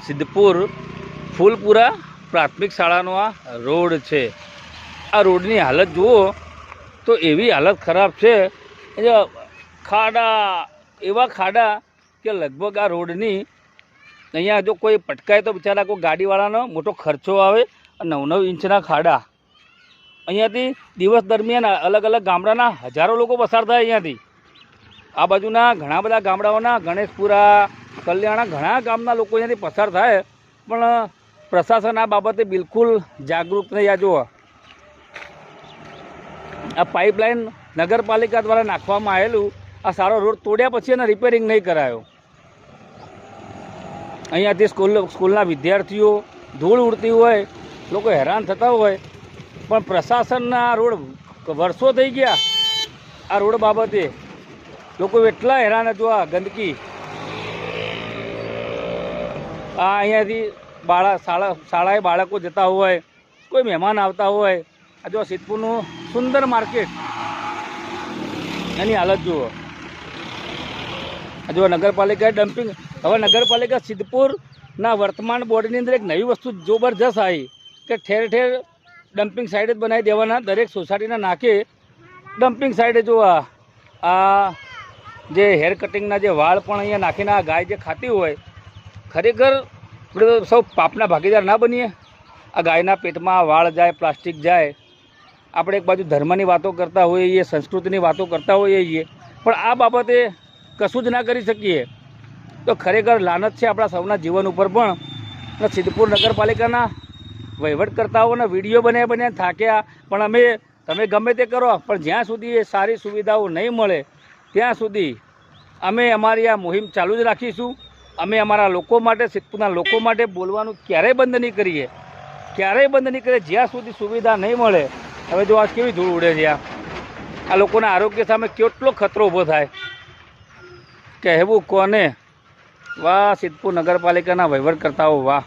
સિદ્ધપુર ફૂલપુરા પ્રાથમિક શાળાનો આ રોડ છે। આ રોડની હાલત જુઓ તો એવી હાલત ખરાબ છે, ખાડા એવા ખાડા કે લગભગ આ રોડની અહીંયા જો કોઈ પટકાય તો બિચારા કોઈ ગાડીવાળાનો મોટો ખર્ચો આવે। 9-9 ઇંચના ખાડા અહીંયાથી દિવસ દરમિયાન અલગ અલગ ગામડાના હજારો લોકો પસાર થાય અહીંયાથી। આ બાજુના ઘણા બધા ગામડાઓના ગણેશપુરા, કલ્યાણા ઘણા ગામના લોકો અહીંયાથી પસાર થાય, પણ પ્રશાસન આ બાબતે બિલકુલ જાગૃત નહીં। આ જુઓ, આ પાઇપલાઇન નગરપાલિકા દ્વારા નાખવામાં આવેલું આ સારો રોડ તોડ્યા પછી એને રિપેરિંગ નહીં કરાયો। અહીંયાથી સ્કૂલના વિદ્યાર્થીઓ ધૂળ ઉડતી હોય, લોકો હેરાન થતા હોય, પણ પ્રશાસનના આ રોડ વર્ષો થઈ ગયા આ રોડ બાબતે લોકો એટલા હેરાન। જો આ ગંદકી, આ અહીંયાથી શાળાએ બાળકો જતા હોય, કોઈ મહેમાન આવતા હોય, આ જો સિદ્ધપુરનું સુંદર માર્કેટ એની હાલત જુઓ। જો નગરપાલિકાએ ડમ્પિંગ, હવે નગરપાલિકા સિદ્ધપુરના વર્તમાન બોર્ડની અંદર એક નવી વસ્તુ જબરજસ્ત આવી કે ઠેર ઠેર ડમ્પિંગ સાઇડ જ બનાવી દેવાના, દરેક સોસાયટીના નાકે ડમ્પિંગ સાઇડે જો આ જે હેર કટિંગના જે વાળ પણ અહીંયા નાખીને આ ગાય જે ખાતી હોય, ખરેખર આપણે સૌ પાપના ભાગીદાર ના બનીએ। આ ગાયના પેટમાં વાળ જાય, પ્લાસ્ટિક જાય, આપણે એક બાજુ ધર્મની વાતો કરતા હોઈએ, સંસ્કૃતિની વાતો કરતા હોઈએ, પણ આ બાબતે કશું જ ના કરી શકીએ તો ખરેખર લાનત છે આપણા સૌના જીવન ઉપર પણ। સિદ્ધપુર નગરપાલિકાના વહીવટકર્તાઓના વિડીયો બનાવીને થાક્યા, પણ તમે ગમે તે કરો, પણ જ્યાં સુધી એ સારી સુવિધાઓ નહીં મળે ત્યાં સુધી અમે અમારી આ મુહિમ ચાલુ જ રાખીશું। અમે અમારા લોકો માટે, સિદ્ધપુરના લોકો માટે બોલવાનું ક્યારેય બંધ નહીં કરીએ, ક્યારેય બંધ નહીં કરીએ જ્યાં સુધી સુવિધા નહીં મળે। હવે જો આ કેવી ધૂળ ઉડે છે, આ લોકોના આરોગ્ય સામે કેટલો ખતરો ઊભો થાય, કહેવું કોને? વાહ સિદ્ધપુર નગરપાલિકાના વહીવટકર્તાઓ, વાહ।